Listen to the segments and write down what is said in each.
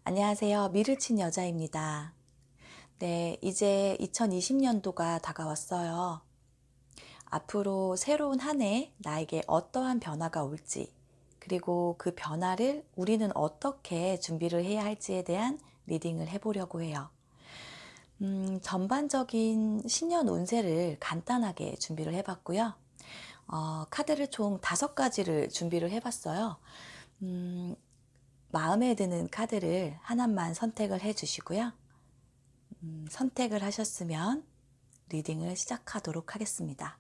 안녕하세요. 미르친 여자입니다. 네, 이제 2020년도가 다가왔어요. 앞으로 새로운 한 해 나에게 어떠한 변화가 올지, 그리고 그 변화를 우리는 어떻게 준비를 해야 할지에 대한 리딩을 해보려고 해요. 전반적인 신년 운세를 간단하게 준비를 해봤고요. 카드를 총 5가지를 준비를 해봤어요. 음, 마음에 드는 카드를 하나만 선택을 해주시고요. 선택을 하셨으면 리딩을 시작하도록 하겠습니다.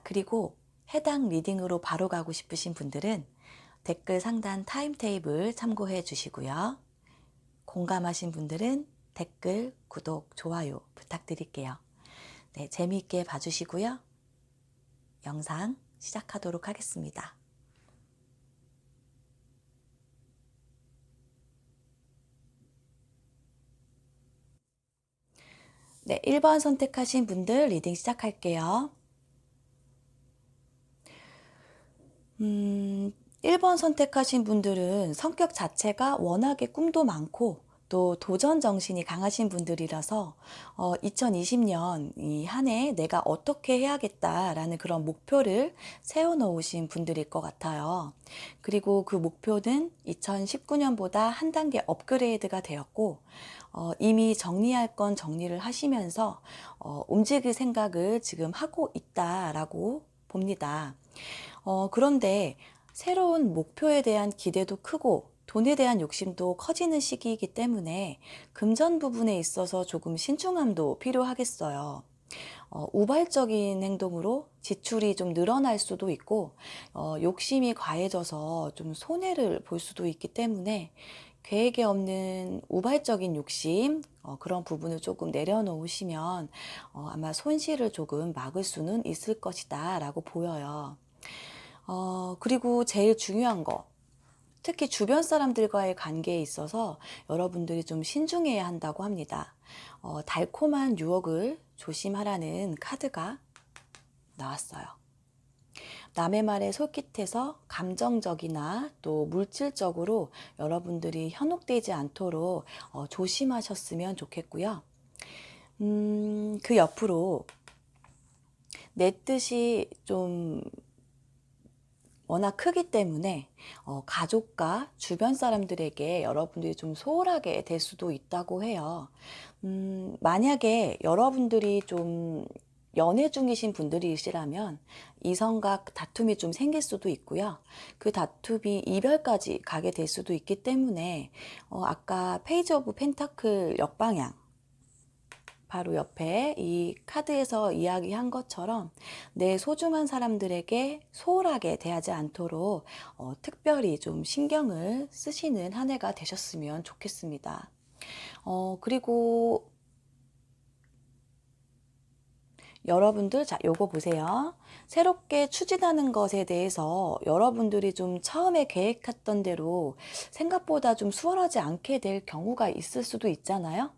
그리고 해당 리딩으로 바로 가고 싶으신 분들은 댓글 상단 타임테이블 참고해 주시고요. 공감하신 분들은 댓글, 구독, 좋아요 부탁드릴게요. 네, 재미있게 봐주시고요. 영상 시작하도록 하겠습니다. 네, 1번 선택하신 분들 리딩 시작할게요. 1번 선택하신 분들은 성격 자체가 워낙에 꿈도 많고 또 도전 정신이 강하신 분들이라서 2020년 이 한 해 내가 어떻게 해야겠다라는 그런 목표를 세워놓으신 분들일 것 같아요. 그리고 그 목표는 2019년보다 한 단계 업그레이드가 되었고 이미 정리할 건 정리를 하시면서 움직일 생각을 지금 하고 있다라고 봅니다. 그런데 새로운 목표에 대한 기대도 크고 돈에 대한 욕심도 커지는 시기이기 때문에 금전 부분에 있어서 조금 신중함도 필요하겠어요. 우발적인 행동으로 지출이 좀 늘어날 수도 있고, 욕심이 과해져서 좀 손해를 볼 수도 있기 때문에 계획에 없는 우발적인 욕심, 그런 부분을 조금 내려놓으시면 아마 손실을 조금 막을 수는 있을 것이다 라고 보여요. 그리고 제일 중요한 거, 특히 주변 사람들과의 관계에 있어서 여러분들이 좀 신중해야 한다고 합니다. 달콤한 유혹을 조심하라는 카드가 나왔어요. 남의 말에 솔깃해서 감정적이나 또 물질적으로 여러분들이 현혹되지 않도록 조심하셨으면 좋겠고요. 그 옆으로 내 뜻이 좀 워낙 크기 때문에 가족과 주변 사람들에게 여러분들이 좀 소홀하게 될 수도 있다고 해요. 만약에 여러분들이 좀 연애 중이신 분들이시라면 이성과 다툼이 좀 생길 수도 있고요. 그 다툼이 이별까지 가게 될 수도 있기 때문에 아까 페이지 오브 펜타클 역방향 바로 옆에 이 카드에서 이야기한 것처럼 내 소중한 사람들에게 소홀하게 대하지 않도록 특별히 좀 신경을 쓰시는 한 해가 되셨으면 좋겠습니다. 그리고 여러분들, 자, 요거 보세요. 새롭게 추진하는 것에 대해서 여러분들이 좀 처음에 계획했던 대로 생각보다 좀 수월하지 않게 될 경우가 있을 수도 있잖아요.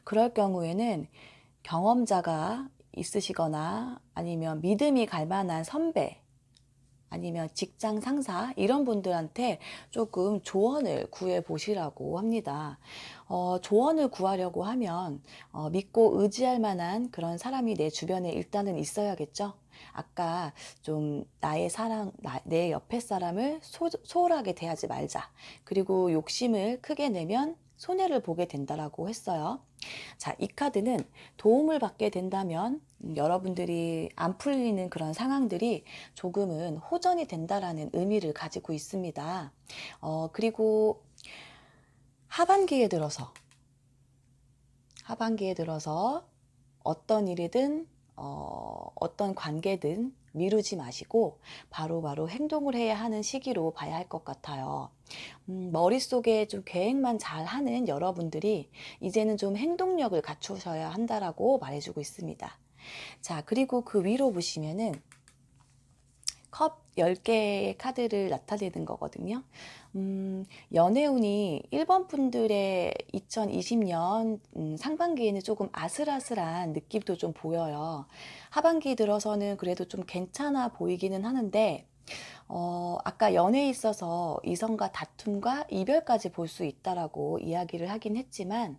그럴 경우에는 경험자가 있으시거나 아니면 믿음이 갈 만한 선배, 아니면 직장 상사 이런 분들한테 조금 조언을 구해 보시라고 합니다. 조언을 구하려고 하면 믿고 의지할 만한 그런 사람이 내 주변에 일단은 있어야겠죠. 아까 좀 나의 사랑, 내 옆에 사람을 소홀하게 대하지 말자. 그리고 욕심을 크게 내면 손해를 보게 된다라고 했어요. 자, 이 카드는 도움을 받게 된다면 여러분들이 안 풀리는 그런 상황들이 조금은 호전이 된다라는 의미를 가지고 있습니다. 그리고 하반기에 들어서 어떤 일이든 어떤 관계든 미루지 마시고 바로바로 행동을 해야 하는 시기로 봐야 할 것 같아요. 머릿속에 좀 계획만 잘 하는 여러분들이 이제는 좀 행동력을 갖추셔야 한다라고 말해주고 있습니다. 자, 그리고 그 위로 보시면은 컵 10개의 카드를 나타내는 거거든요. 연애운이 1번 분들의 2020년 상반기에는 조금 아슬아슬한 느낌도 좀 보여요. 하반기 들어서는 그래도 좀 괜찮아 보이기는 하는데 아까 연애에 있어서 이성과 다툼과 이별까지 볼 수 있다라고 이야기를 하긴 했지만,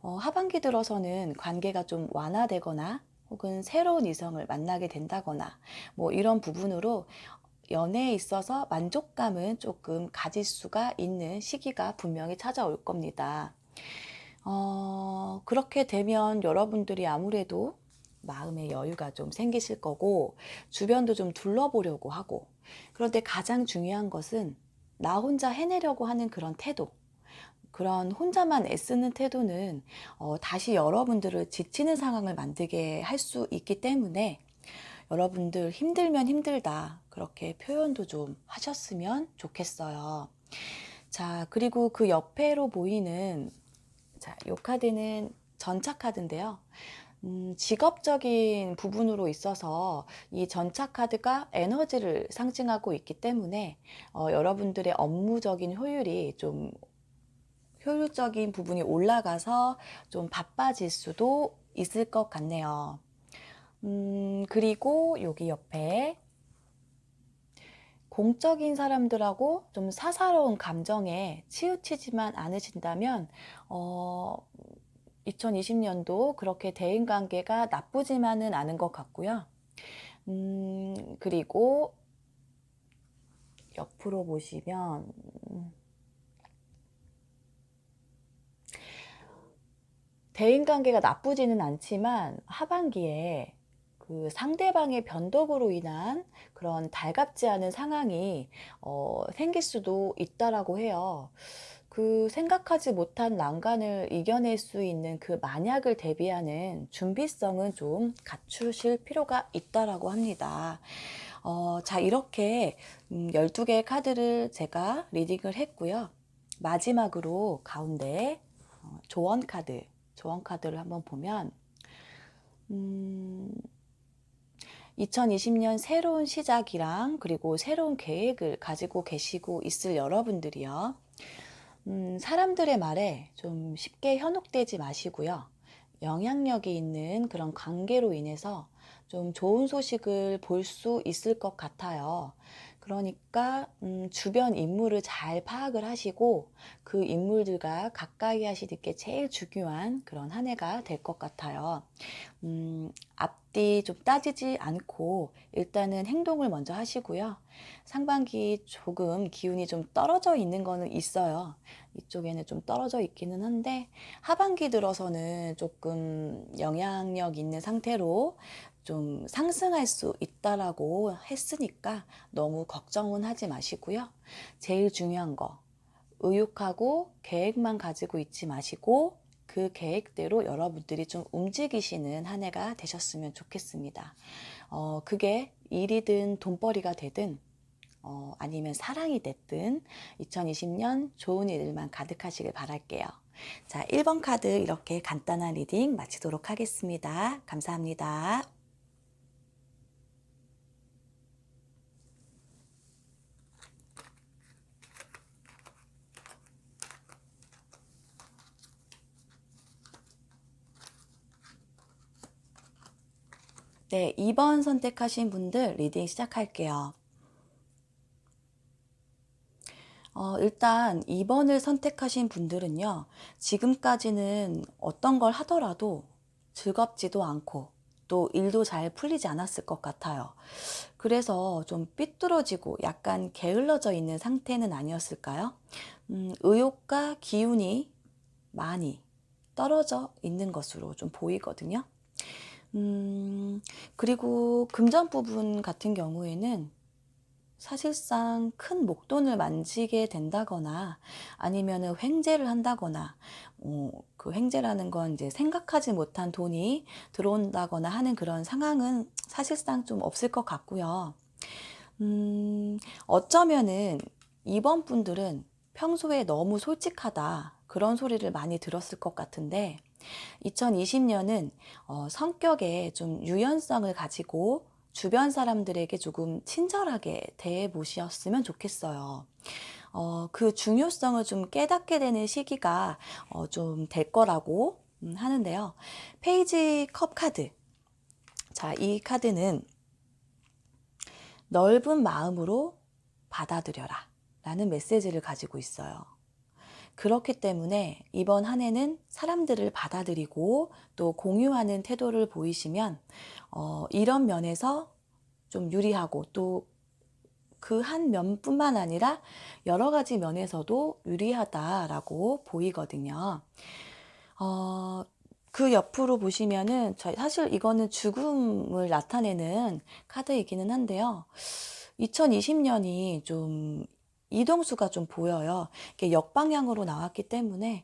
하반기 들어서는 관계가 좀 완화되거나 혹은 새로운 이성을 만나게 된다거나 뭐 이런 부분으로 연애에 있어서 만족감은 조금 가질 수가 있는 시기가 분명히 찾아올 겁니다. 그렇게 되면 여러분들이 아무래도 마음의 여유가 좀 생기실 거고, 주변도 좀 둘러보려고 하고, 그런데 가장 중요한 것은 나 혼자 해내려고 하는 그런 태도, 그런 혼자만 애쓰는 태도는 다시 여러분들을 지치는 상황을 만들게 할 수 있기 때문에, 여러분들 힘들면 힘들다, 그렇게 표현도 좀 하셨으면 좋겠어요. 자, 그리고 그 옆에로 보이는, 자, 요 카드는 전차 카드인데요. 직업적인 부분으로 있어서 이 전차 카드가 에너지를 상징하고 있기 때문에 여러분들의 업무적인 효율이 좀 효율적인 부분이 올라가서 좀 바빠질 수도 있을 것 같네요. 그리고 여기 옆에 공적인 사람들하고 좀 사사로운 감정에 치우치지만 않으신다면, 어, 2020년도 그렇게 대인관계가 나쁘지만은 않은 것 같고요. 그리고 옆으로 보시면, 대인관계가 나쁘지는 않지만 하반기에 그 상대방의 변덕으로 인한 그런 달갑지 않은 상황이 생길 수도 있다라고 해요. 그 생각하지 못한 난관을 이겨낼 수 있는 그 만약을 대비하는 준비성은 좀 갖추실 필요가 있다라고 합니다. 자, 이렇게 12개의 카드를 제가 리딩을 했고요. 마지막으로 가운데 조언 카드를 한번 보면, 음, 2020년 새로운 시작이랑 그리고 새로운 계획을 가지고 계시고 있을 여러분들이요. 사람들의 말에 좀 쉽게 현혹되지 마시고요. 영향력이 있는 그런 관계로 인해서 좀 좋은 소식을 볼 수 있을 것 같아요. 그러니까 주변 인물을 잘 파악을 하시고 그 인물들과 가까이 하시는 게 제일 중요한 그런 한 해가 될 것 같아요. 앞뒤 좀 따지지 않고 일단은 행동을 먼저 하시고요. 상반기 조금 기운이 좀 떨어져 있는 거는 있어요. 이쪽에는 좀 떨어져 있기는 한데, 하반기 들어서는 조금 영향력 있는 상태로 좀 상승할 수 있다라고 했으니까 너무 걱정은 하지 마시고요. 제일 중요한 거, 의욕하고 계획만 가지고 있지 마시고 그 계획대로 여러분들이 좀 움직이시는 한 해가 되셨으면 좋겠습니다. 그게 일이든 돈벌이가 되든 아니면 사랑이 됐든 2020년 좋은 일만 가득하시길 바랄게요. 자, 1번 카드 이렇게 간단한 리딩 마치도록 하겠습니다. 감사합니다. 네, 2번 선택하신 분들 리딩 시작할게요. 일단 2번을 선택하신 분들은요, 지금까지는 어떤 걸 하더라도 즐겁지도 않고 또 일도 잘 풀리지 않았을 것 같아요. 그래서 좀 삐뚤어지고 약간 게을러져 있는 상태는 아니었을까요? 의욕과 기운이 많이 떨어져 있는 것으로 좀 보이거든요. 그리고 금전 부분 같은 경우에는 사실상 큰 목돈을 만지게 된다거나 아니면은 횡재를 한다거나, 그 횡재라는 건 이제 생각하지 못한 돈이 들어온다거나 하는 그런 상황은 사실상 좀 없을 것 같고요. 어쩌면은 이번 분들은 평소에 너무 솔직하다, 그런 소리를 많이 들었을 것 같은데, 2020년은 성격에 좀 유연성을 가지고 주변 사람들에게 조금 친절하게 대해 보셨으면 좋겠어요. 그 중요성을 좀 깨닫게 되는 시기가 좀 될 거라고 하는데요. 페이지 컵 카드. 자, 이 카드는 넓은 마음으로 받아들여라 라는 메시지를 가지고 있어요. 그렇기 때문에 이번 한 해는 사람들을 받아들이고 또 공유하는 태도를 보이시면 이런 면에서 좀 유리하고 또 그 한 면뿐만 아니라 여러 가지 면에서도 유리하다라고 보이거든요. 어, 그 옆으로 보시면은 사실 이거는 죽음을 나타내는 카드이기는 한데요. 2020년이 좀 이동수가 좀 보여요. 이게 역방향으로 나왔기 때문에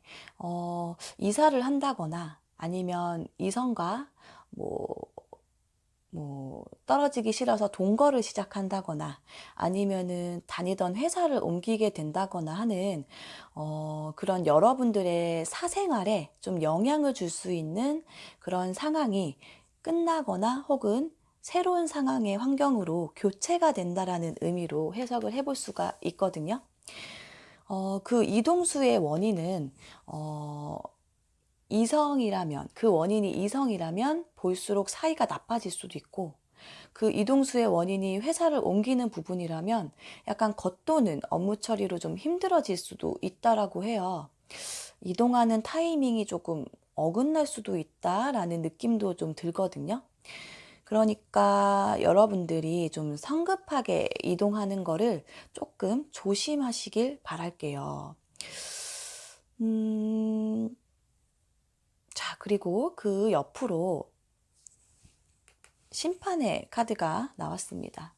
이사를 한다거나 아니면 이성과 뭐 떨어지기 싫어서 동거를 시작한다거나 아니면은 다니던 회사를 옮기게 된다거나 하는 그런 여러분들의 사생활에 좀 영향을 줄 수 있는 그런 상황이 끝나거나 혹은 새로운 상황의 환경으로 교체가 된다라는 의미로 해석을 해볼 수가 있거든요. 그 이동수의 원인은 이성이라면, 그 원인이 이성이라면 볼수록 사이가 나빠질 수도 있고, 그 이동수의 원인이 회사를 옮기는 부분이라면 약간 겉도는 업무 처리로 좀 힘들어질 수도 있다라고 해요. 이동하는 타이밍이 조금 어긋날 수도 있다라는 느낌도 좀 들거든요. 그러니까 여러분들이 좀 성급하게 이동하는 거를 조금 조심하시길 바랄게요. 자, 그리고 그 옆으로 심판의 카드가 나왔습니다.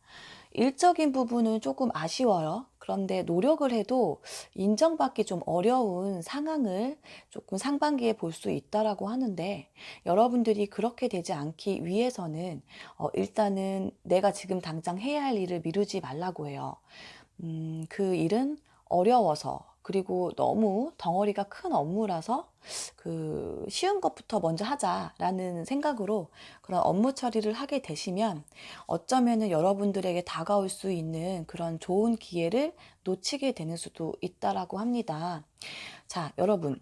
일적인 부분은 조금 아쉬워요. 그런데 노력을 해도 인정받기 좀 어려운 상황을 조금 상반기에 볼 수 있다라고 하는데 여러분들이 그렇게 되지 않기 위해서는 일단은 내가 지금 당장 해야 할 일을 미루지 말라고 해요. 그 일은 어려워서 그리고 너무 덩어리가 큰 업무라서 그 쉬운 것부터 먼저 하자라는 생각으로 그런 업무 처리를 하게 되시면 어쩌면은 여러분들에게 다가올 수 있는 그런 좋은 기회를 놓치게 되는 수도 있다라고 합니다. 자, 여러분.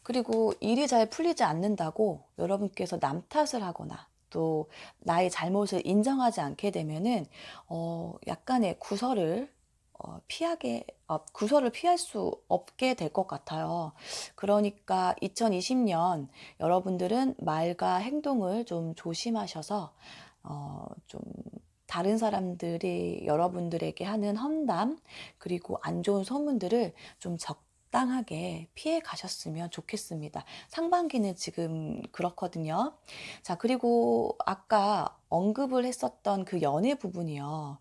그리고 일이 잘 풀리지 않는다고 여러분께서 남 탓을 하거나 또 나의 잘못을 인정하지 않게 되면은 약간의 구설을 피할 수 없게 될 것 같아요. 그러니까 2020년 여러분들은 말과 행동을 좀 조심하셔서 좀 다른 사람들이 여러분들에게 하는 험담 그리고 안 좋은 소문들을 좀 적당하게 피해 가셨으면 좋겠습니다. 상반기는 지금 그렇거든요. 자, 그리고 아까 언급을 했었던 그 연애 부분이요.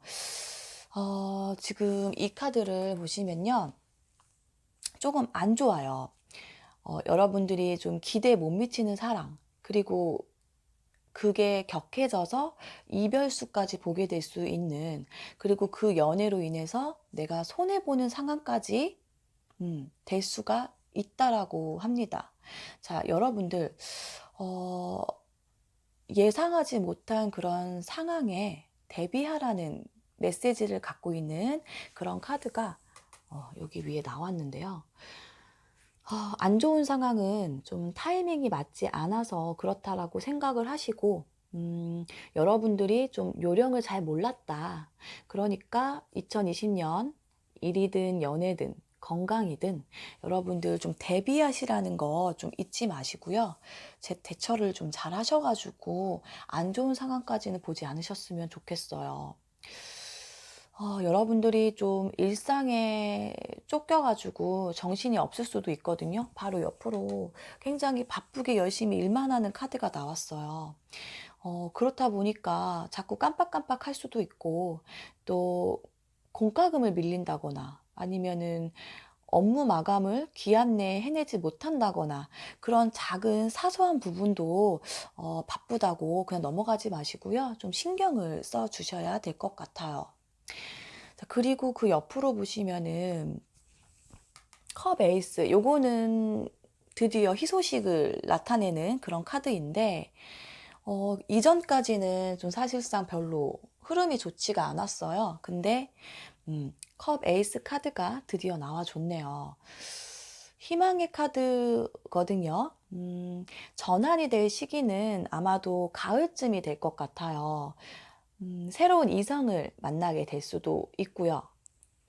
지금 이 카드를 보시면요. 조금 안 좋아요. 여러분들이 좀 기대에 못 미치는 사랑, 그리고 그게 격해져서 이별수까지 보게 될 수 있는, 그리고 그 연애로 인해서 내가 손해보는 상황까지 될 수가 있다라고 합니다. 자, 여러분들, 어, 예상하지 못한 그런 상황에 대비하라는 메시지를 갖고 있는 그런 카드가 여기 위에 나왔는데요. 안 좋은 상황은 좀 타이밍이 맞지 않아서 그렇다라고 생각을 하시고, 여러분들이 좀 요령을 잘 몰랐다. 그러니까 2020년 일이든 연애든 건강이든 여러분들 좀 대비하시라는 거 좀 잊지 마시고요. 제 대처를 좀 잘 하셔가지고 안 좋은 상황까지는 보지 않으셨으면 좋겠어요. 여러분들이 좀 일상에 쫓겨가지고 정신이 없을 수도 있거든요. 바로 옆으로 굉장히 바쁘게 열심히 일만 하는 카드가 나왔어요. 그렇다 보니까 자꾸 깜빡깜빡 할 수도 있고, 또 공과금을 밀린다거나 아니면은 업무 마감을 기한 내에 해내지 못한다거나 그런 작은 사소한 부분도 바쁘다고 그냥 넘어가지 마시고요. 좀 신경을 써 주셔야 될 것 같아요. 자, 그리고 그 옆으로 보시면은 컵 에이스, 요거는 드디어 희소식을 나타내는 그런 카드인데 이전까지는 좀 사실상 별로 흐름이 좋지가 않았어요. 근데 컵 에이스 카드가 드디어 나와줬네요. 희망의 카드거든요. 전환이 될 시기는 아마도 가을쯤이 될 것 같아요. 새로운 이성을 만나게 될 수도 있고요.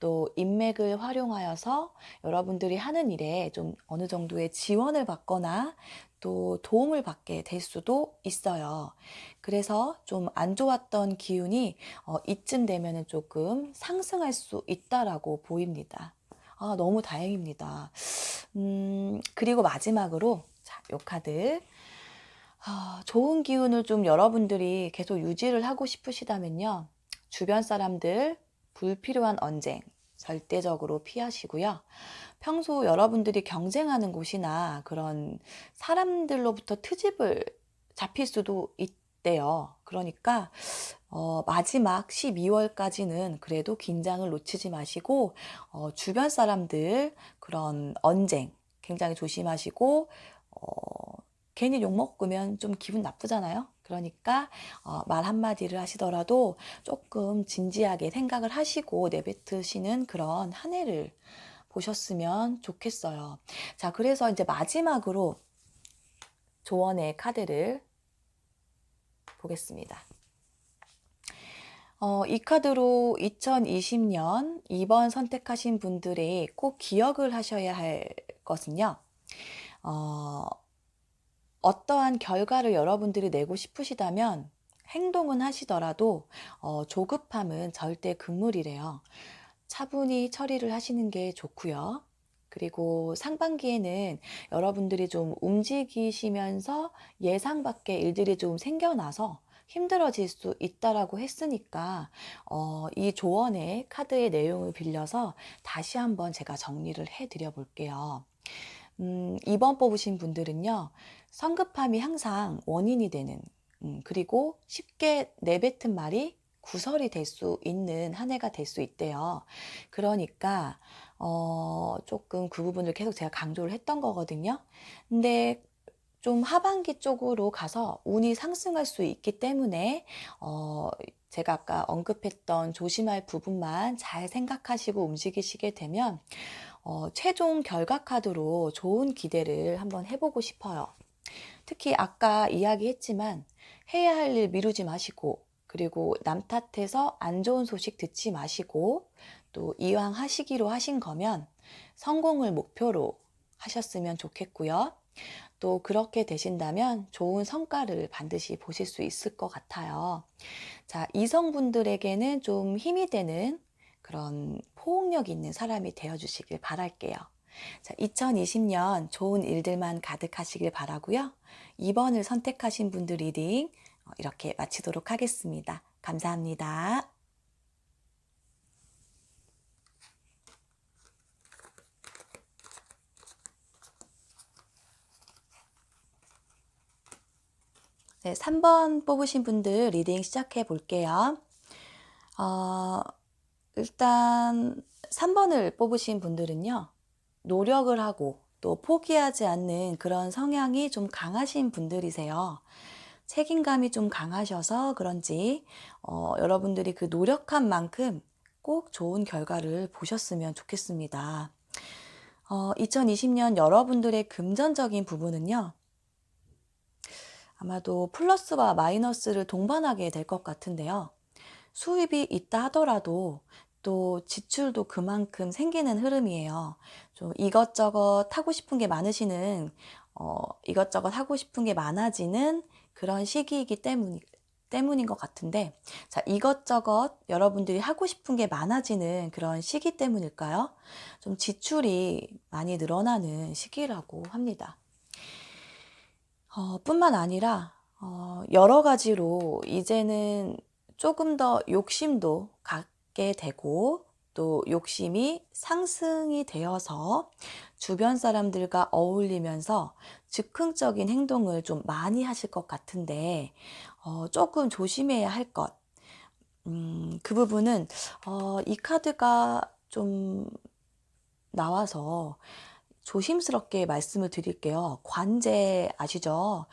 또 인맥을 활용하여서 여러분들이 하는 일에 좀 어느 정도의 지원을 받거나 또 도움을 받게 될 수도 있어요. 그래서 좀 안 좋았던 기운이 이쯤 되면은 조금 상승할 수 있다라고 보입니다. 아, 너무 다행입니다. 그리고 마지막으로 자, 요 카드. 좋은 기운을 좀 여러분들이 계속 유지를 하고 싶으시다면요. 주변 사람들 불필요한 언쟁 절대적으로 피하시고요. 평소 여러분들이 경쟁하는 곳이나 그런 사람들로부터 트집을 잡힐 수도 있대요. 그러니까 마지막 12월까지는 그래도 긴장을 놓치지 마시고 주변 사람들 그런 언쟁 굉장히 조심하시고 괜히 욕먹으면 좀 기분 나쁘잖아요. 그러니까 말 한마디를 하시더라도 조금 진지하게 생각을 하시고 내뱉으시는 그런 한 해를 보셨으면 좋겠어요. 자, 그래서 이제 마지막으로 조언의 카드를 보겠습니다. 이 카드로 2020년 2번 선택하신 분들이 꼭 기억을 하셔야 할 것은요. 어떠한 결과를 여러분들이 내고 싶으시다면 행동은 하시더라도 조급함은 절대 금물이래요. 차분히 처리를 하시는 게 좋고요. 그리고 상반기에는 여러분들이 좀 움직이시면서 예상 밖의 일들이 좀 생겨나서 힘들어질 수 있다라고 했으니까 이 조언의 카드의 내용을 빌려서 다시 한번 제가 정리를 해드려 볼게요. 2번 뽑으신 분들은요, 성급함이 항상 원인이 되는, 그리고 쉽게 내뱉은 말이 구설이 될 수 있는 한 해가 될 수 있대요. 그러니까, 조금 그 부분을 계속 제가 강조를 했던 거거든요. 근데 좀 하반기 쪽으로 가서 운이 상승할 수 있기 때문에, 제가 아까 언급했던 조심할 부분만 잘 생각하시고 움직이시게 되면 최종 결과 카드로 좋은 기대를 한번 해보고 싶어요. 특히 아까 이야기했지만 해야 할 일 미루지 마시고 그리고 남 탓해서 안 좋은 소식 듣지 마시고 또 이왕 하시기로 하신 거면 성공을 목표로 하셨으면 좋겠고요. 또 그렇게 되신다면 좋은 성과를 반드시 보실 수 있을 것 같아요. 자, 이성분들에게는 좀 힘이 되는 그런 포옹력 있는 사람이 되어주시길 바랄게요. 자, 2020년 좋은 일들만 가득하시길 바라고요. 2번을 선택하신 분들 리딩 이렇게 마치도록 하겠습니다. 감사합니다. 네, 3번 뽑으신 분들 리딩 시작해 볼게요. 일단 3번을 뽑으신 분들은요. 노력을 하고 또 포기하지 않는 그런 성향이 좀 강하신 분들이세요. 책임감이 좀 강하셔서 그런지 여러분들이 그 노력한 만큼 꼭 좋은 결과를 보셨으면 좋겠습니다. 2020년 여러분들의 금전적인 부분은요. 아마도 플러스와 마이너스를 동반하게 될 것 같은데요. 수입이 있다 하더라도 또 지출도 그만큼 생기는 흐름이에요. 좀 이것저것 하고 싶은 게 많으시는, 이것저것 하고 싶은 게 많아지는 그런 시기이기 때문인 것 같은데, 자, 이것저것 여러분들이 하고 싶은 게 많아지는 그런 시기 때문일까요? 좀 지출이 많이 늘어나는 시기라고 합니다. 뿐만 아니라 여러 가지로 이제는 조금 더 욕심도 갖게 되고 또 욕심이 상승이 되어서 주변 사람들과 어울리면서 즉흥적인 행동을 좀 많이 하실 것 같은데 조금 조심해야 할 것. 그 부분은 이 카드가 좀 나와서 조심스럽게 말씀을 드릴게요. 관제 아시죠?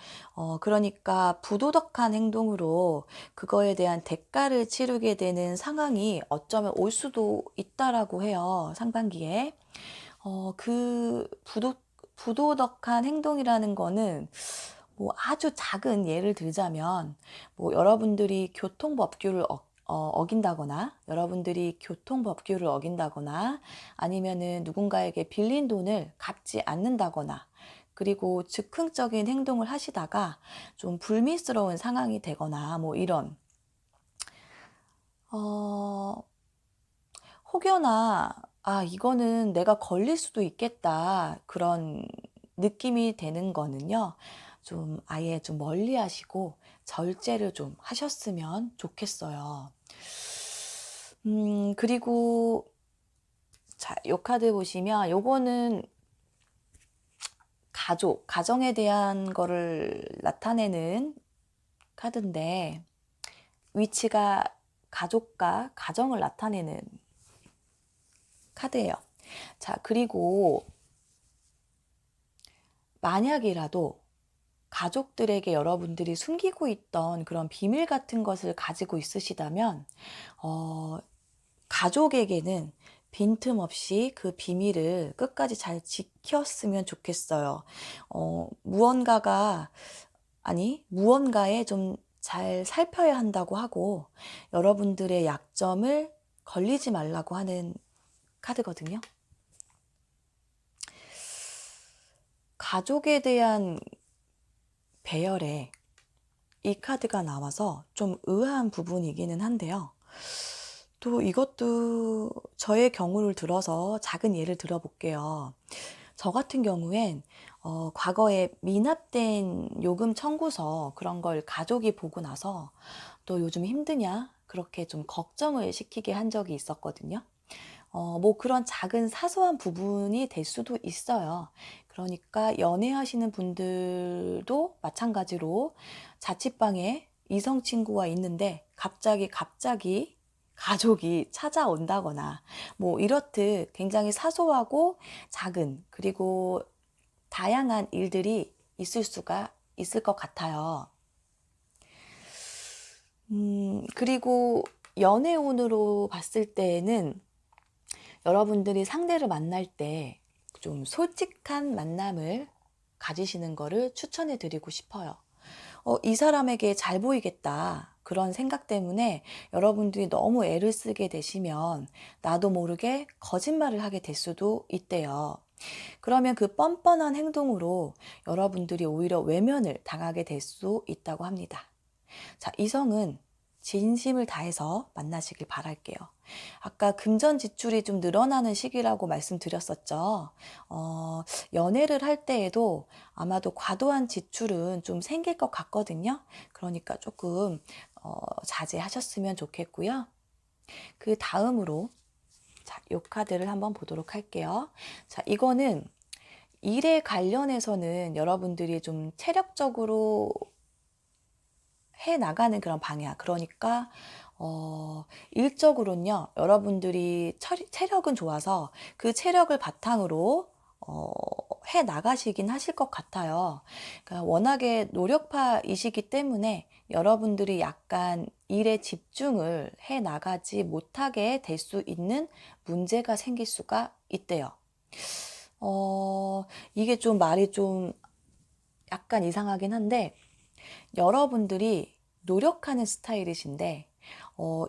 그러니까 부도덕한 행동으로 그거에 대한 대가를 치르게 되는 상황이 어쩌면 올 수도 있다라고 해요. 상반기에. 그 부도덕한 행동이라는 거는 뭐 아주 작은 예를 들자면 뭐 여러분들이 교통법규를 어긴다거나 여러분들이 교통법규를 어긴다거나 아니면은 누군가에게 빌린 돈을 갚지 않는다거나 그리고 즉흥적인 행동을 하시다가 좀 불미스러운 상황이 되거나 뭐 이런 어 혹여나 '아 이거는 내가 걸릴 수도 있겠다.' 그런 느낌이 되는 거는요. 좀 아예 좀 멀리하시고 절제를 좀 하셨으면 좋겠어요. 그리고 자 요 카드 보시면 요거는 가정에 대한 거를 나타내는 카드인데 위치가 가족과 가정을 나타내는 카드예요. 자 그리고 만약이라도 가족들에게 여러분들이 숨기고 있던 그런 비밀 같은 것을 가지고 있으시다면 어 가족에게는 빈틈없이 그 비밀을 끝까지 잘 지켰으면 좋겠어요. 무언가에 좀 잘 살펴야 한다고 하고 여러분들의 약점을 걸리지 말라고 하는 카드거든요. 가족에 대한 배열에 이 카드가 나와서 좀 의아한 부분이기는 한데요. 또 이것도 저의 경우를 들어서 작은 예를 들어 볼게요. 저 같은 경우엔 과거에 미납된 요금 청구서 그런 걸 가족이 보고 나서 "너 요즘 힘드냐?" 그렇게 좀 걱정을 시키게 한 적이 있었거든요. 뭐 그런 작은 사소한 부분이 될 수도 있어요. 그러니까 연애하시는 분들도 마찬가지로 자취방에 이성 친구가 있는데 갑자기 가족이 찾아온다거나 뭐 이렇듯 굉장히 사소하고 작은 그리고 다양한 일들이 있을 것 같아요. 그리고 연애운으로 봤을 때에는 여러분들이 상대를 만날 때 좀 솔직한 만남을 가지시는 거를 추천해 드리고 싶어요. 이 사람에게 잘 보이겠다. 그런 생각 때문에 여러분들이 너무 애를 쓰게 되시면 나도 모르게 거짓말을 하게 될 수도 있대요. 그러면 그 뻔뻔한 행동으로 여러분들이 오히려 외면을 당하게 될 수 있다고 합니다. 자, 이성은 진심을 다해서 만나시길 바랄게요. 아까 금전 지출이 좀 늘어나는 시기라고 말씀드렸었죠. 연애를 할 때에도 아마도 과도한 지출은 좀 생길 것 같거든요. 그러니까 조금 자제하셨으면 좋겠고요. 그 다음으로 자, 요 카드를 한번 보도록 할게요. 자, 이거는 일에 관련해서는 여러분들이 좀 체력적으로 해 나가는 그런 방향. 그러니까 일적으로는요. 여러분들이 체력은 좋아서 그 체력을 바탕으로 어 해 나가시긴 하실 것 같아요. 그러니까 워낙에 노력파이시기 때문에 여러분들이 약간 일에 집중을 해 나가지 못하게 될 수 있는 문제가 생길 수가 있대요. 이게 좀 말이 좀 약간 이상하긴 한데 여러분들이 노력하는 스타일이신데 어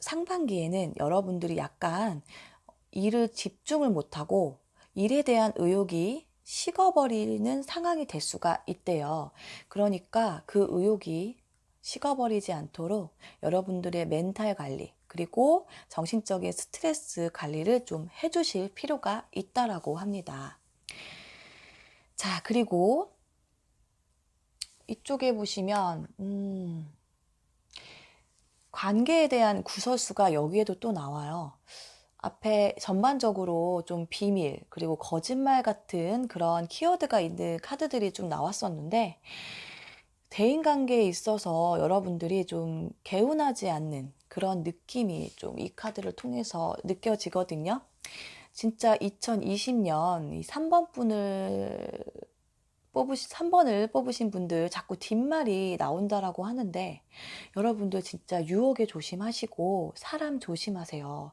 상반기에는 여러분들이 약간 일을 집중을 못하고 일에 대한 의욕이 식어버리는 상황이 될 수가 있대요. 그러니까 그 의욕이 식어버리지 않도록 여러분들의 멘탈 관리 그리고 정신적인 스트레스 관리를 좀 해주실 필요가 있다라고 합니다. 자, 그리고 이쪽에 보시면 관계에 대한 구설수가 여기에도 또 나와요. 앞에 전반적으로 좀 비밀, 그리고 거짓말 같은 그런 키워드가 있는 카드들이 좀 나왔었는데, 대인관계에 있어서 여러분들이 좀 개운하지 않는 그런 느낌이 좀 이 카드를 통해서 느껴지거든요. 진짜 2020년 이 3번 분을 3번을 뽑으신 분들 자꾸 뒷말이 나온다라고 하는데 여러분들 진짜 유혹에 조심하시고 사람 조심하세요.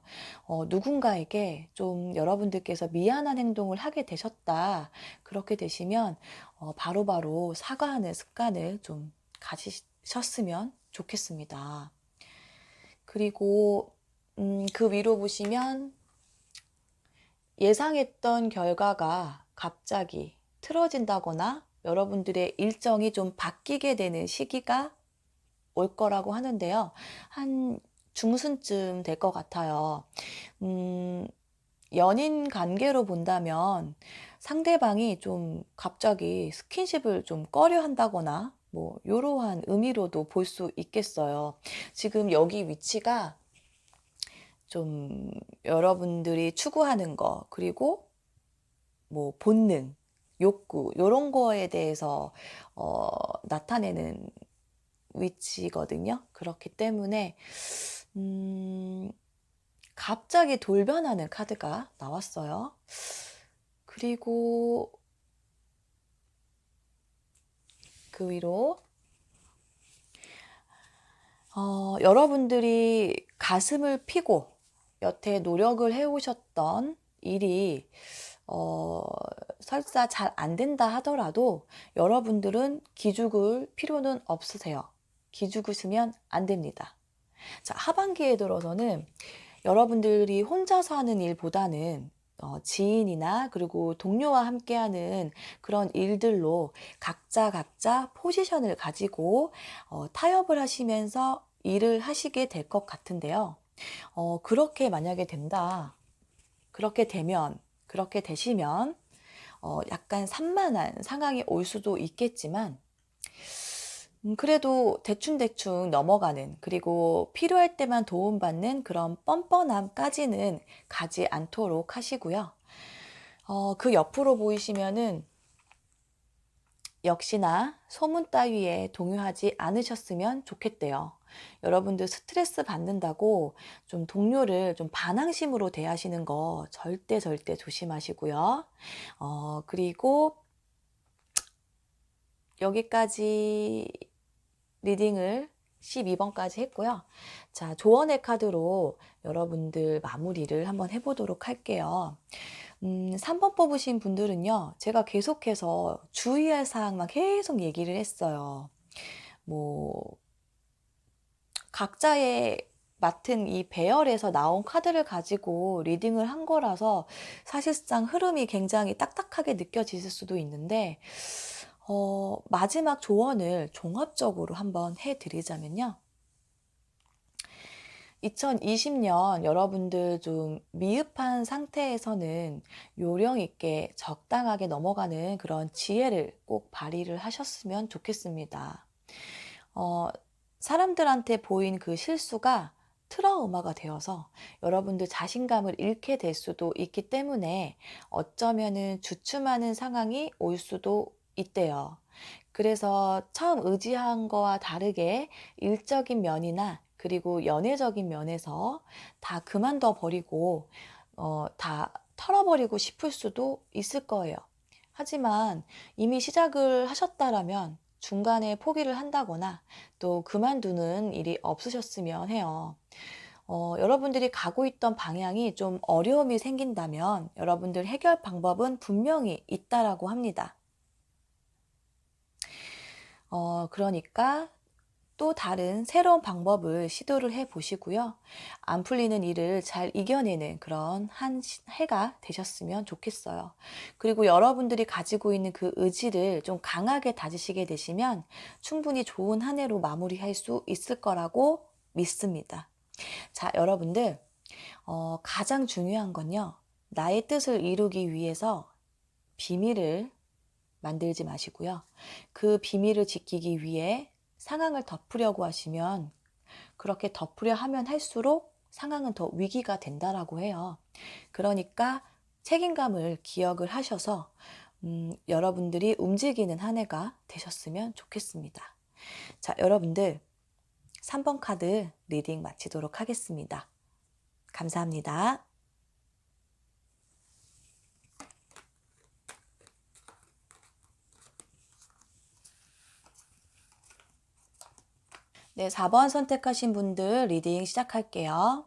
누군가에게 좀 여러분들께서 미안한 행동을 하게 되셨다. 그렇게 되시면 바로바로 사과하는 습관을 좀 가지셨으면 좋겠습니다. 그리고 그 위로 보시면 예상했던 결과가 갑자기 틀어진다거나 여러분들의 일정이 좀 바뀌게 되는 시기가 올 거라고 하는데요. 한 중순쯤 될 것 같아요. 음, 연인 관계로 본다면 상대방이 좀 갑자기 스킨십을 좀 꺼려 한다거나 뭐 이러한 의미로도 볼 수 있겠어요. 지금 여기 위치가 좀 여러분들이 추구하는 거, 그리고 뭐 본능, 욕구 요런 거에 대해서 나타내는 위치거든요. 그렇기 때문에 음 갑자기 돌변하는 카드가 나왔어요. 그리고 그 위로 여러분들이 가슴을 피고 여태 노력을 해오셨던 일이 어, 설사 잘 안 된다 하더라도 여러분들은 기죽을 필요는 없으세요. 기죽으시면 안 됩니다. 자, 하반기에 들어서는 여러분들이 혼자서 하는 일보다는 지인이나 그리고 동료와 함께하는 그런 일들로 각자 포지션을 가지고 타협을 하시면서 일을 하시게 될 것 같은데요. 그렇게 만약에 된다. 그렇게 되시면 약간 산만한 상황이 올 수도 있겠지만 그래도 대충대충 넘어가는, 그리고 필요할 때만 도움받는 그런 뻔뻔함까지는 가지 않도록 하시고요. 그 옆으로 보이시면은 역시나 소문 따위에 동요하지 않으셨으면 좋겠대요. 여러분들 스트레스 받는다고 좀 동료를 좀 반항심으로 대하시는 거 절대 조심하시고요. 그리고 여기까지 리딩을 12번까지 했고요. 자, 조언의 카드로 여러분들 마무리를 한번 해보도록 할게요. 3번 뽑으신 분들은요, 제가 계속해서 주의할 사항만 계속 얘기를 했어요. 뭐, 각자의 맡은 이 배열에서 나온 카드를 가지고 리딩을 한 거라서 사실상 흐름이 굉장히 딱딱하게 느껴지실 수도 있는데, 마지막 조언을 종합적으로 한번 해드리자면요. 2020년 여러분들 좀 미흡한 상태에서는 요령 있게 적당하게 넘어가는 그런 지혜를 꼭 발휘를 하셨으면 좋겠습니다. 어, 사람들한테 보인 그 실수가 트라우마가 되어서 여러분들 자신감을 잃게 될 수도 있기 때문에 어쩌면은 주춤하는 상황이 올 수도 있대요. 그래서 처음 의지한 거와 다르게 일적인 면이나 그리고 연애적인 면에서 다 그만둬 버리고 다 털어버리고 싶을 수도 있을 거예요. 하지만 이미 시작을 하셨다라면 중간에 포기를 한다거나 또 그만두는 일이 없으셨으면 해요. 여러분들이 가고 있던 방향이 좀 어려움이 생긴다면 여러분들 해결 방법은 분명히 있다라고 합니다. 그러니까 또 다른 새로운 방법을 시도를 해 보시고요. 안 풀리는 일을 잘 이겨내는 그런 한 해가 되셨으면 좋겠어요. 그리고 여러분들이 가지고 있는 그 의지를 좀 강하게 다지시게 되시면 충분히 좋은 한 해로 마무리할 수 있을 거라고 믿습니다. 자, 여러분들, 가장 중요한 건요. 나의 뜻을 이루기 위해서 비밀을 만들지 마시고요. 그 비밀을 지키기 위해 상황을 덮으려고 하시면 그렇게 덮으려 하면 할수록 상황은 더 위기가 된다라고 해요. 그러니까 책임감을 기억을 하셔서 여러분들이 움직이는 한 해가 되셨으면 좋겠습니다. 자, 여러분들 3번 카드 리딩 마치도록 하겠습니다. 감사합니다. 네, 4번 선택하신 분들 리딩 시작할게요.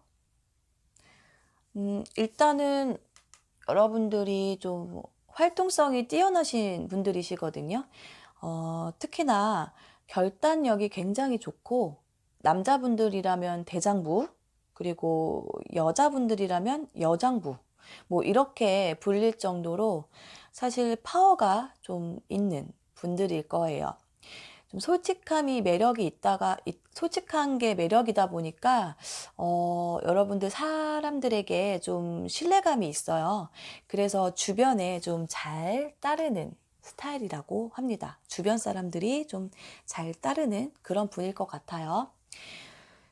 일단은 여러분들이 좀 활동성이 뛰어나신 분들이시거든요. 특히나 결단력이 굉장히 좋고 남자분들이라면 대장부, 그리고 여자분들이라면 여장부, 뭐 이렇게 불릴 정도로 사실 파워가 좀 있는 분들일 거예요. 좀 솔직함이 매력이 솔직한 게 매력이다 보니까, 여러분들 사람들에게 좀 신뢰감이 있어요. 그래서 주변에 좀 잘 따르는 스타일이라고 합니다. 주변 사람들이 좀 잘 따르는 그런 분일 것 같아요.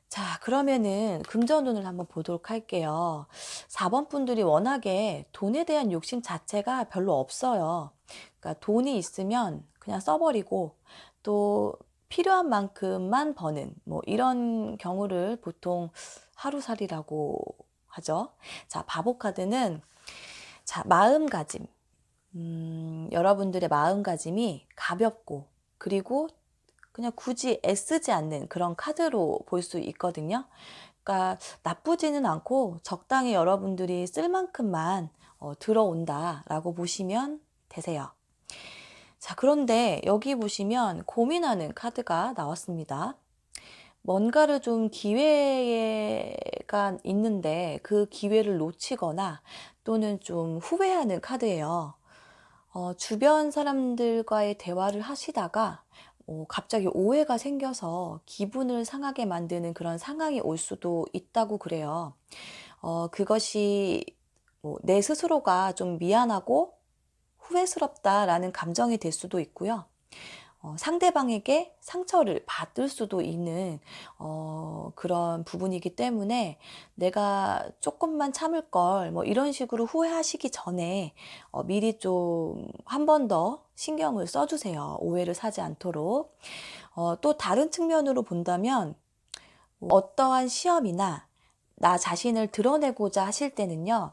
자, 그러면은 금전운을 한번 보도록 할게요. 4번 분들이 워낙에 돈에 대한 욕심 자체가 별로 없어요. 그러니까 돈이 있으면 그냥 써버리고 또 필요한 만큼만 버는 뭐 이런 경우를 보통 하루살이라고 하죠. 자, 바보 카드는 자, 마음가짐. 여러분들의 마음가짐이 가볍고 그리고 그냥 굳이 애쓰지 않는 그런 카드로 볼 수 있거든요. 그러니까 나쁘지는 않고 적당히 여러분들이 쓸 만큼만 들어온다라고 보시면 되세요. 자, 그런데 여기 보시면 고민하는 카드가 나왔습니다. 뭔가를 좀 기회가 있는데 그 기회를 놓치거나 또는 좀 후회하는 카드예요. 주변 사람들과의 대화를 하시다가 갑자기 오해가 생겨서 기분을 상하게 만드는 그런 상황이 올 수도 있다고 그래요. 그것이 내 스스로가 좀 미안하고 후회스럽다라는 감정이 될 수도 있고요. 상대방에게 상처를 받을 수도 있는 그런 부분이기 때문에 내가 조금만 참을 걸 뭐 이런 식으로 후회하시기 전에 미리 좀 한 번 더 신경을 써주세요. 오해를 사지 않도록. 또 다른 측면으로 본다면 어떠한 시험이나 나 자신을 드러내고자 하실 때는요.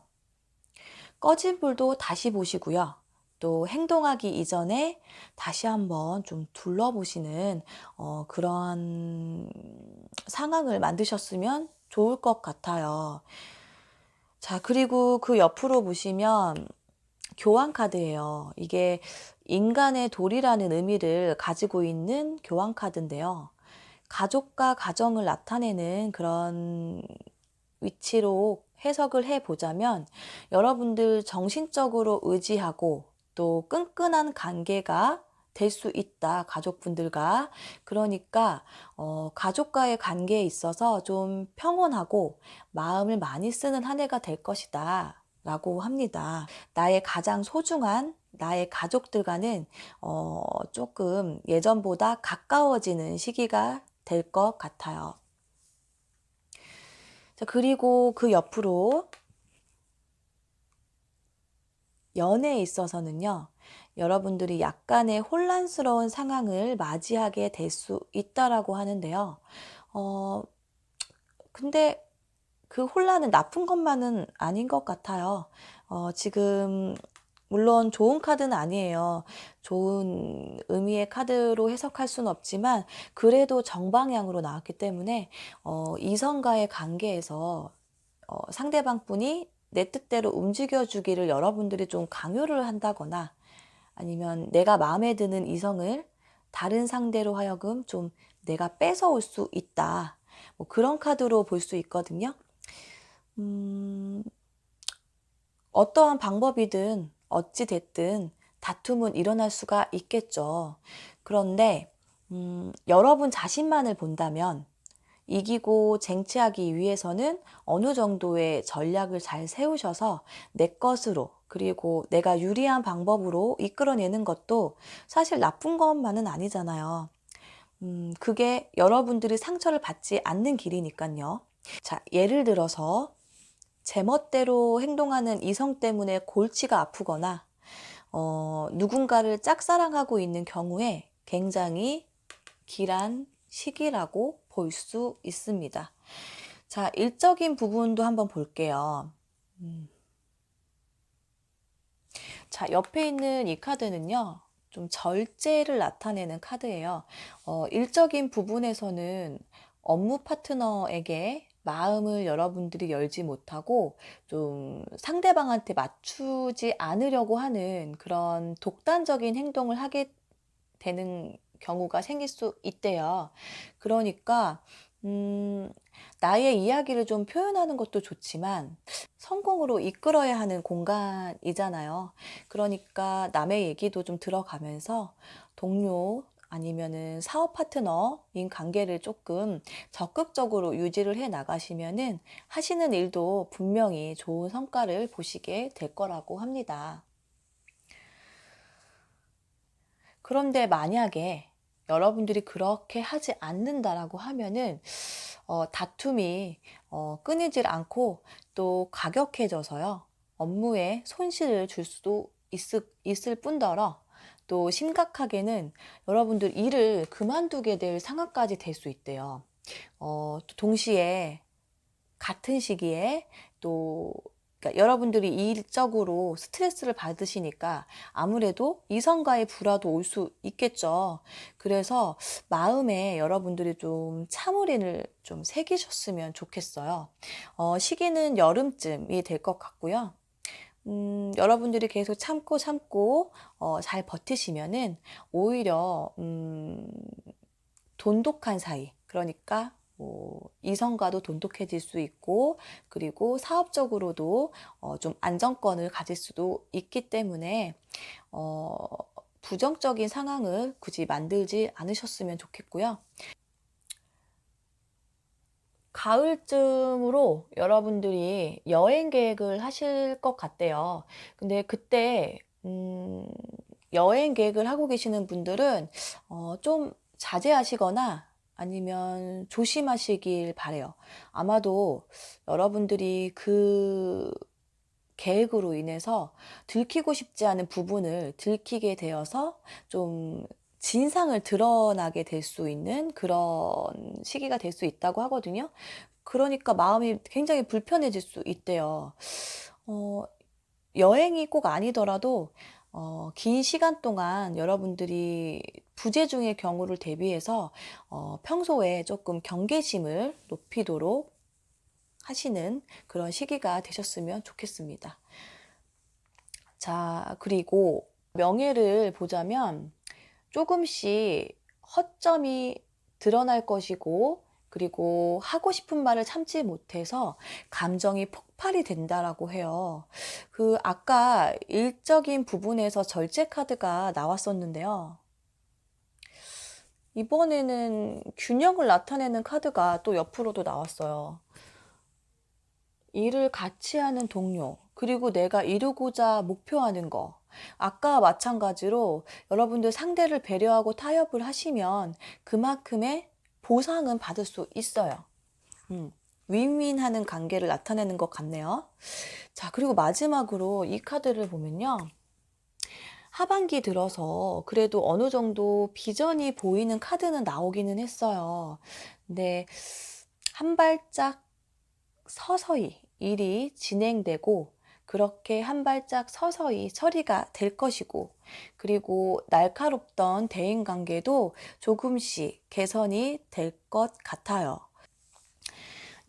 꺼진 불도 다시 보시고요. 또 행동하기 이전에 다시 한번 좀 둘러보시는 그런 상황을 만드셨으면 좋을 것 같아요. 자, 그리고 그 옆으로 보시면 교환 카드예요. 이게 인간의 돌이라는 의미를 가지고 있는 교환 카드인데요. 가족과 가정을 나타내는 그런 위치로 해석을 해 보자면 여러분들 정신적으로 의지하고 또 끈끈한 관계가 될 수 있다, 가족분들과. 그러니까 가족과의 관계에 있어서 좀 평온하고 마음을 많이 쓰는 한 해가 될 것이다 라고 합니다. 나의 가장 소중한 나의 가족들과는 조금 예전보다 가까워지는 시기가 될 것 같아요. 자, 그리고 그 옆으로 연애에 있어서는요, 여러분들이 약간의 혼란스러운 상황을 맞이하게 될 수 있다라고 하는데요. 어, 근데 그 혼란은 나쁜 것만은 아닌 것 같아요. 지금, 물론 좋은 카드는 아니에요. 좋은 의미의 카드로 해석할 수는 없지만, 그래도 정방향으로 나왔기 때문에, 이성과의 관계에서 상대방 분이 내 뜻대로 움직여 주기를 여러분들이 좀 강요를 한다거나 아니면 내가 마음에 드는 이성을 다른 상대로 하여금 좀 내가 뺏어올 수 있다. 뭐 그런 카드로 볼 수 있거든요. 음, 어떠한 방법이든 어찌 됐든 다툼은 일어날 수가 있겠죠. 그런데 여러분 자신만을 본다면 이기고 쟁취하기 위해서는 어느 정도의 전략을 잘 세우셔서 내 것으로 그리고 내가 유리한 방법으로 이끌어내는 것도 사실 나쁜 것만은 아니잖아요. 그게 여러분들이 상처를 받지 않는 길이니까요. 자, 예를 들어서 제멋대로 행동하는 이성 때문에 골치가 아프거나 누군가를 짝사랑하고 있는 경우에 굉장히 길한 시기라고 볼 수 있습니다. 자, 일적인 부분도 한번 볼게요. 자, 옆에 있는 이 카드는요, 좀 절제를 나타내는 카드예요. 일적인 부분에서는 업무 파트너에게 마음을 여러분들이 열지 못하고 좀 상대방한테 맞추지 않으려고 하는 그런 독단적인 행동을 하게 되는 경우가 생길 수 있대요. 그러니까 음, 나의 이야기를 좀 표현하는 것도 좋지만 성공으로 이끌어야 하는 공간이잖아요. 그러니까 남의 얘기도 좀 들어가면서 동료 아니면은 사업 파트너인 관계를 조금 적극적으로 유지를 해 나가시면은 하시는 일도 분명히 좋은 성과를 보시게 될 거라고 합니다. 그런데 만약에 여러분들이 그렇게 하지 않는다라고 하면은 다툼이 끊이질 않고 또 과격해져서요. 업무에 손실을 줄 수도 있을 뿐더러 또 심각하게는 여러분들 일을 그만두게 될 상황까지 될 수 있대요. 또 동시에 같은 시기에 또 그러니까 여러분들이 일적으로 스트레스를 받으시니까 아무래도 이성과의 불화도 올 수 있겠죠. 그래서 마음에 여러분들이 좀 참으린을 좀 새기셨으면 좋겠어요. 시기는 여름쯤이 될 것 같고요. 여러분들이 계속 참고 참고 잘 버티시면은 오히려 돈독한 사이, 그러니까 뭐 이성과도 돈독해질 수 있고 그리고 사업적으로도 좀 안정권을 가질 수도 있기 때문에 어, 부정적인 상황을 굳이 만들지 않으셨으면 좋겠고요. 가을쯤으로 여러분들이 여행 계획을 하실 것 같대요. 근데 그때 여행 계획을 하고 계시는 분들은 좀 자제하시거나 아니면 조심하시길 바래요. 아마도 여러분들이 그 계획으로 인해서 들키고 싶지 않은 부분을 들키게 되어서 좀 진상을 드러나게 될 수 있는 그런 시기가 될 수 있다고 하거든요. 그러니까 마음이 굉장히 불편해질 수 있대요. 어, 여행이 꼭 아니더라도 긴 시간 동안 여러분들이 부재중의 경우를 대비해서 평소에 조금 경계심을 높이도록 하시는 그런 시기가 되셨으면 좋겠습니다. 자, 그리고 명예를 보자면 조금씩 허점이 드러날 것이고, 그리고 하고 싶은 말을 참지 못해서 감정이 폭발이 된다라고 해요. 아까 일적인 부분에서 절제 카드가 나왔었는데요. 이번에는 균형을 나타내는 카드가 또 옆으로도 나왔어요. 일을 같이 하는 동료, 그리고 내가 이루고자 목표하는 거. 아까와 마찬가지로 여러분들 상대를 배려하고 타협을 하시면 그만큼의 보상은 받을 수 있어요. 윈윈하는 관계를 나타내는 것 같네요. 자, 그리고 마지막으로 이 카드를 보면요. 하반기 들어서 그래도 어느 정도 비전이 보이는 카드는 나오기는 했어요. 근데 한 발짝 서서히 일이 진행되고 그렇게 한 발짝 서서히 처리가 될 것이고 그리고 날카롭던 대인 관계도 조금씩 개선이 될 것 같아요.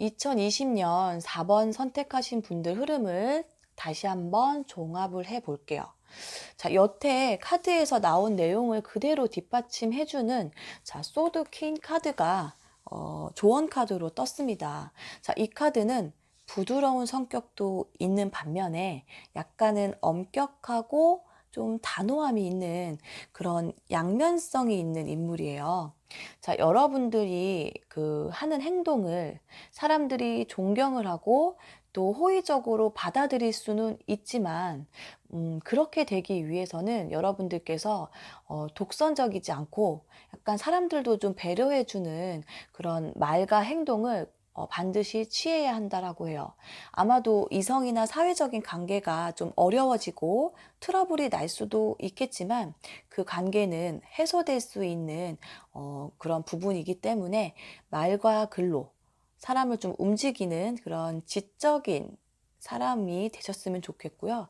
2020년 4번 선택하신 분들 흐름을 다시 한번 종합을 해 볼게요. 자, 여태 카드에서 나온 내용을 그대로 뒷받침해주는 자, 소드 퀸 카드가 조언 카드로 떴습니다. 자, 이 카드는 부드러운 성격도 있는 반면에 약간은 엄격하고 좀 단호함이 있는 그런 양면성이 있는 인물이에요. 자, 여러분들이 하는 행동을 사람들이 존경을 하고 또 호의적으로 받아들일 수는 있지만, 그렇게 되기 위해서는 여러분들께서 독선적이지 않고 약간 사람들도 좀 배려해주는 그런 말과 행동을 반드시 취해야 한다라고 해요. 아마도 이성이나 사회적인 관계가 좀 어려워지고 트러블이 날 수도 있겠지만 그 관계는 해소될 수 있는 그런 부분이기 때문에 말과 글로 사람을 좀 움직이는 그런 지적인 사람이 되셨으면 좋겠고요.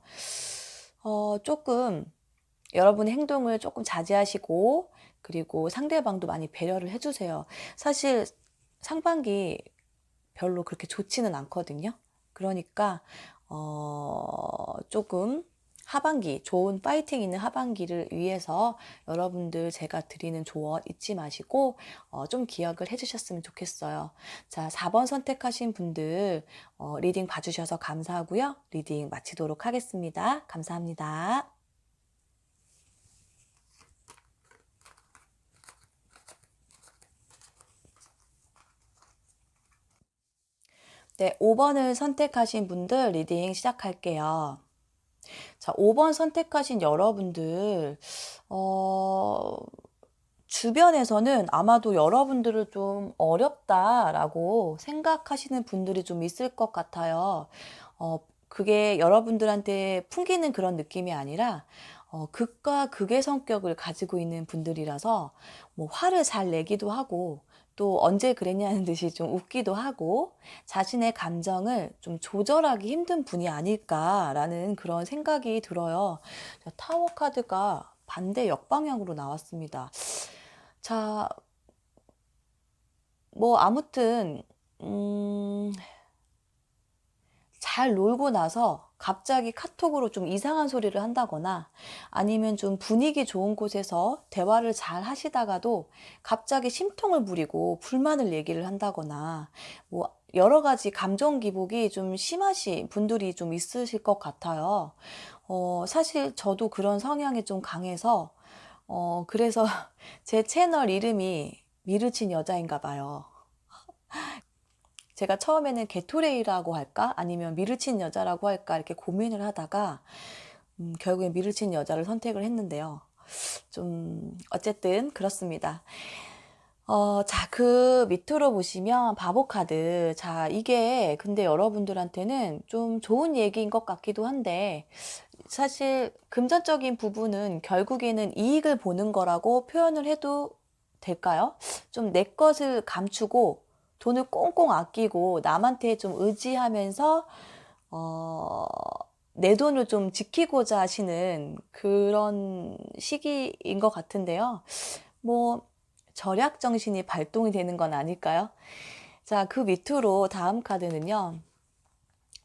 조금 여러분의 행동을 조금 자제하시고 그리고 상대방도 많이 배려를 해주세요. 사실 상반기 별로 그렇게 좋지는 않거든요. 그러니까 조금 하반기, 좋은 파이팅 있는 하반기를 위해서 여러분들 제가 드리는 조언 잊지 마시고 좀 기억을 해주셨으면 좋겠어요. 자, 4번 선택하신 분들 리딩 봐주셔서 감사하고요. 리딩 마치도록 하겠습니다. 감사합니다. 네, 5번을 선택하신 분들 리딩 시작할게요. 자, 5번 선택하신 여러분들, 주변에서는 아마도 여러분들을 좀 어렵다라고 생각하시는 분들이 좀 있을 것 같아요. 그게 여러분들한테 풍기는 그런 느낌이 아니라, 극과 극의 성격을 가지고 있는 분들이라서, 뭐, 화를 잘 내기도 하고, 또 언제 그랬냐는 듯이 좀 웃기도 하고, 자신의 감정을 좀 조절하기 힘든 분이 아닐까라는 그런 생각이 들어요. 타워 카드가 반대 역방향으로 나왔습니다. 자, 뭐 아무튼 잘 놀고 나서 갑자기 카톡으로 좀 이상한 소리를 한다거나 아니면 좀 분위기 좋은 곳에서 대화를 잘 하시다가도 갑자기 심통을 부리고 불만을 얘기를 한다거나 뭐 여러 가지 감정 기복이 좀 심하신 분들이 좀 있으실 것 같아요. 사실 저도 그런 성향이 좀 강해서 그래서 제 채널 이름이 미르친 여자인가 봐요. 제가 처음에는 게토레이라고 할까? 아니면 미르친 여자라고 할까? 이렇게 고민을 하다가 결국엔 미르친 여자를 선택을 했는데요. 좀 어쨌든 그렇습니다. 자, 그 밑으로 보시면 바보 카드. 자, 이게 근데 여러분들한테는 좀 좋은 얘기인 것 같기도 한데 사실 금전적인 부분은 결국에는 이익을 보는 거라고 표현을 해도 될까요? 좀 내 것을 감추고 돈을 꽁꽁 아끼고 남한테 좀 의지하면서 어, 내 돈을 좀 지키고자 하시는 그런 시기인 것 같은데요. 뭐 절약 정신이 발동이 되는 건 아닐까요? 자, 그 밑으로 다음 카드는요.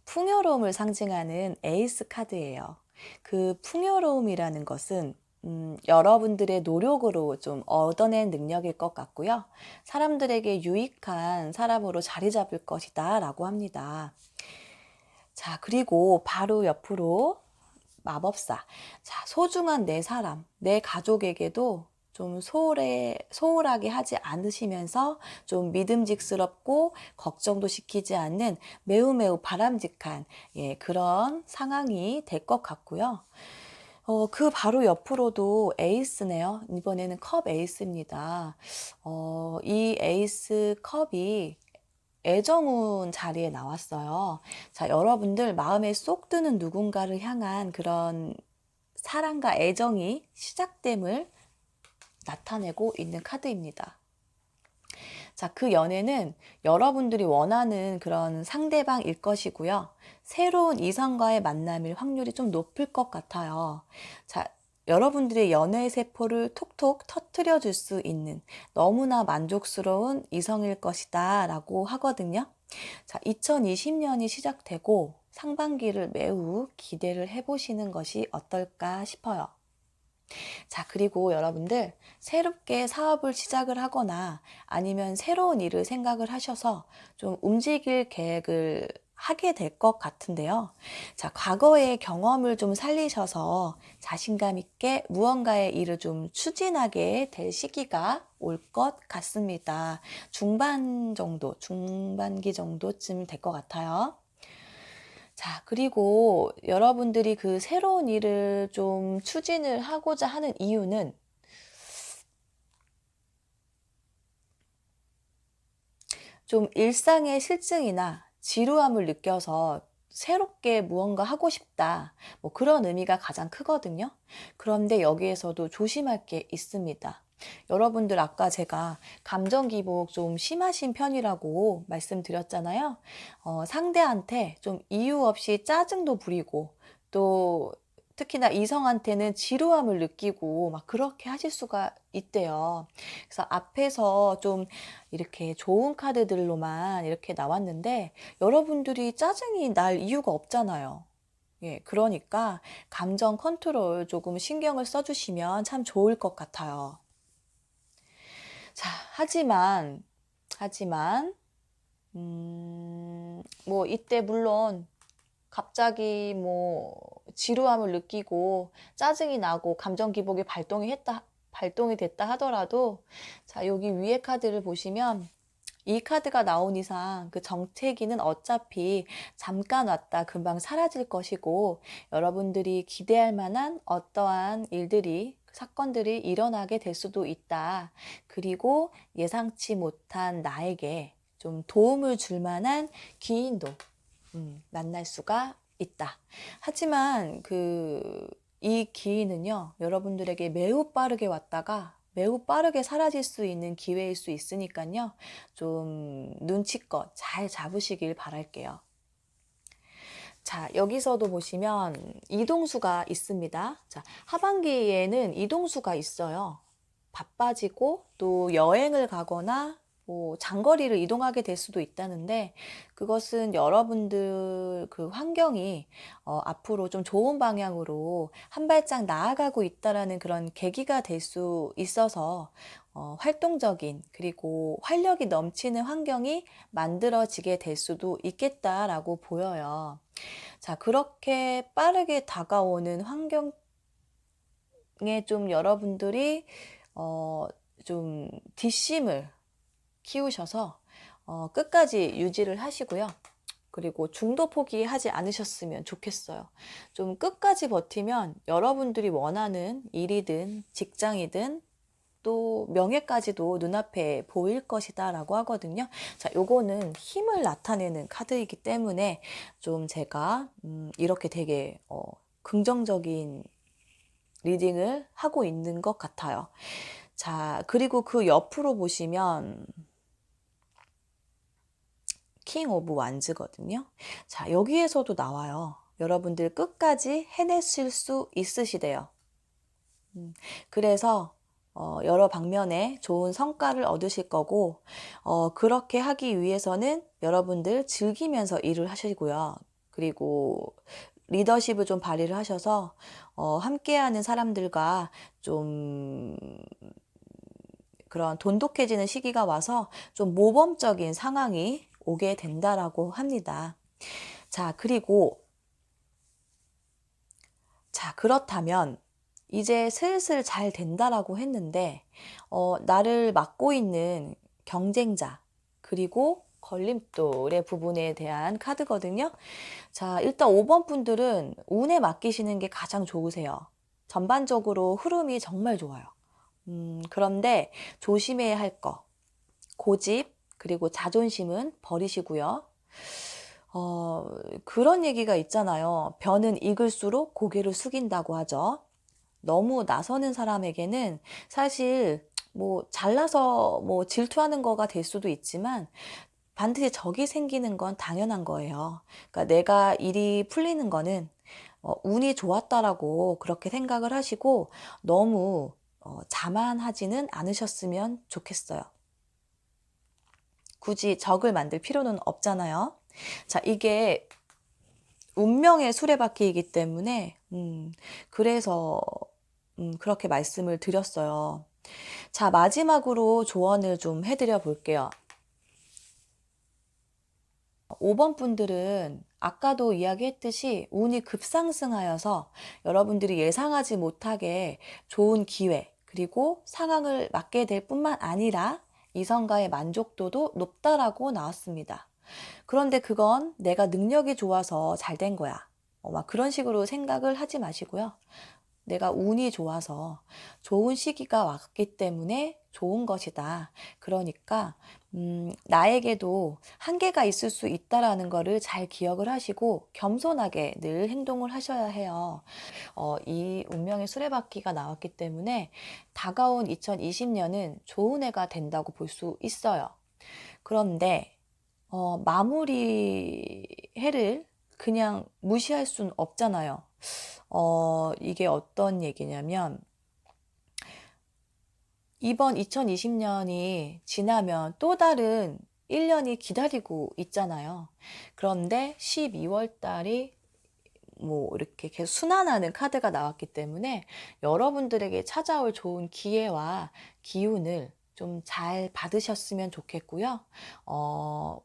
풍요로움을 상징하는 에이스 카드예요. 그 풍요로움이라는 것은 여러분들의 노력으로 좀 얻어낸 능력일 것 같고요. 사람들에게 유익한 사람으로 자리 잡을 것이다 라고 합니다. 자, 그리고 바로 옆으로 마법사. 자, 소중한 내 사람, 내 가족에게도 좀 소홀하게 하지 않으시면서 좀 믿음직스럽고 걱정도 시키지 않는 매우 매우 바람직한 그런 상황이 될 것 같고요. 그 바로 옆으로도 에이스네요. 이번에는 컵 에이스입니다. 이 에이스 컵이 애정운 자리에 나왔어요. 자, 여러분들 마음에 쏙 드는 누군가를 향한 그런 사랑과 애정이 시작됨을 나타내고 있는 카드입니다. 자, 그 연애는 여러분들이 원하는 그런 상대방일 것이고요. 새로운 이성과의 만남일 확률이 좀 높을 것 같아요. 자, 여러분들의 연애의 세포를 톡톡 터트려 줄 수 있는 너무나 만족스러운 이성일 것이다 라고 하거든요. 자, 2020년이 시작되고 상반기를 매우 기대를 해보시는 것이 어떨까 싶어요. 자, 그리고 여러분들 새롭게 사업을 시작을 하거나 아니면 새로운 일을 생각을 하셔서 좀 움직일 계획을 하게 될 것 같은데요. 자, 과거의 경험을 좀 살리셔서 자신감 있게 무언가의 일을 좀 추진하게 될 시기가 올 것 같습니다. 중반기 정도쯤 될 것 같아요. 자, 그리고 여러분들이 그 새로운 일을 좀 추진을 하고자 하는 이유는 좀 일상의 실증이나 지루함을 느껴서 새롭게 무언가 하고 싶다. 뭐 그런 의미가 가장 크거든요. 그런데 여기에서도 조심할 게 있습니다. 여러분들 아까 제가 감정 기복 좀 심하신 편이라고 말씀드렸잖아요. 상대한테 좀 이유 없이 짜증도 부리고 또 특히나 이성한테는 지루함을 느끼고 막 그렇게 하실 수가 있대요. 그래서 앞에서 좀 이렇게 좋은 카드들로만 이렇게 나왔는데 여러분들이 짜증이 날 이유가 없잖아요. 예, 그러니까 감정 컨트롤 조금 신경을 써주시면 참 좋을 것 같아요. 자, 하지만, 뭐, 이때 물론 갑자기 뭐, 지루함을 느끼고 짜증이 나고 감정 기복이 발동이 됐다 하더라도, 자, 여기 위에 카드를 보시면 이 카드가 나온 이상 그 정체기는 어차피 잠깐 왔다 금방 사라질 것이고, 여러분들이 기대할 만한 어떠한 일들이, 사건들이 일어나게 될 수도 있다. 그리고 예상치 못한 나에게 좀 도움을 줄 만한 기인도 만날 수가 있다. 하지만 이 기인은요, 여러분들에게 매우 빠르게 왔다가 매우 빠르게 사라질 수 있는 기회일 수 있으니까요, 좀 눈치껏 잘 잡으시길 바랄게요. 자, 여기서도 보시면 이동수가 있습니다. 자, 하반기에는 이동수가 있어요. 바빠지고 또 여행을 가거나 뭐 장거리를 이동하게 될 수도 있다는데, 그것은 여러분들 그 환경이 앞으로 좀 좋은 방향으로 한 발짝 나아가고 있다라는 그런 계기가 될 수 있어서 활동적인 그리고 활력이 넘치는 환경이 만들어지게 될 수도 있겠다라고 보여요. 자, 그렇게 빠르게 다가오는 환경에 좀 여러분들이 좀 뒷심을 키우셔서 끝까지 유지를 하시고요. 그리고 중도 포기하지 않으셨으면 좋겠어요. 좀 끝까지 버티면 여러분들이 원하는 일이든 직장이든 또 명예까지도 눈앞에 보일 것이다 라고 하거든요. 자, 요거는 힘을 나타내는 카드이기 때문에 좀 제가 이렇게 되게 긍정적인 리딩을 하고 있는 것 같아요. 자, 그리고 그 옆으로 보시면 킹 오브 완즈거든요. 자, 여기에서도 나와요. 여러분들 끝까지 해내실 수 있으시대요. 그래서 여러 방면에 좋은 성과를 얻으실 거고, 그렇게 하기 위해서는 여러분들 즐기면서 일을 하시고요. 그리고 리더십을 좀 발휘를 하셔서 함께하는 사람들과 좀 그런 돈독해지는 시기가 와서 좀 모범적인 상황이 오게 된다라고 합니다. 자, 그렇다면 이제 슬슬 잘 된다라고 했는데, 나를 맡고 있는 경쟁자, 그리고 걸림돌의 부분에 대한 카드거든요. 자, 일단 5번 분들은 운에 맡기시는 게 가장 좋으세요. 전반적으로 흐름이 정말 좋아요. 그런데 조심해야 할 거, 고집, 그리고 자존심은 버리시고요. 그런 얘기가 있잖아요. 벼는 익을수록 고개를 숙인다고 하죠. 너무 나서는 사람에게는 사실 뭐 잘나서 뭐 질투하는 거가 될 수도 있지만 반드시 적이 생기는 건 당연한 거예요. 그러니까 내가 일이 풀리는 거는 운이 좋았다라고 그렇게 생각을 하시고 너무 자만하지는 않으셨으면 좋겠어요. 굳이 적을 만들 필요는 없잖아요. 자, 이게 운명의 수레바퀴이기 때문에 그래서 그렇게 말씀을 드렸어요. 자, 마지막으로 조언을 좀 해드려 볼게요. 5번 분들은 아까도 이야기했듯이 운이 급상승하여서 여러분들이 예상하지 못하게 좋은 기회, 그리고 상황을 맞게 될 뿐만 아니라 이성과의 만족도도 높다라고 나왔습니다. 그런데 그건 내가 능력이 좋아서 잘 된 거야. 막 그런 식으로 생각을 하지 마시고요. 내가 운이 좋아서 좋은 시기가 왔기 때문에 좋은 것이다. 그러니까 나에게도 한계가 있을 수 있다라는 거를 잘 기억을 하시고 겸손하게 늘 행동을 하셔야 해요. 이 운명의 수레바퀴가 나왔기 때문에 다가온 2020년은 좋은 해가 된다고 볼 수 있어요. 그런데 마무리 해를 그냥 무시할 수는 없잖아요. 이게 어떤 얘기냐면, 이번 2020년이 지나면 또 다른 1년이 기다리고 있잖아요. 그런데 12월 달이 뭐 이렇게 계속 순환하는 카드가 나왔기 때문에 여러분들에게 찾아올 좋은 기회와 기운을 좀 잘 받으셨으면 좋겠고요. 어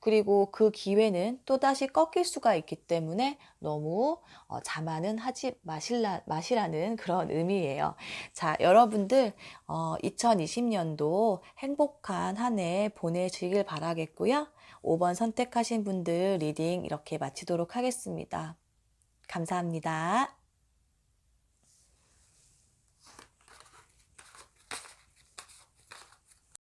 그리고 그 기회는 또다시 꺾일 수가 있기 때문에 너무 자만은 하지 마시라는 그런 의미예요. 자, 여러분들 2020년도 행복한 한 해 보내시길 바라겠고요. 5번 선택하신 분들 리딩 이렇게 마치도록 하겠습니다. 감사합니다.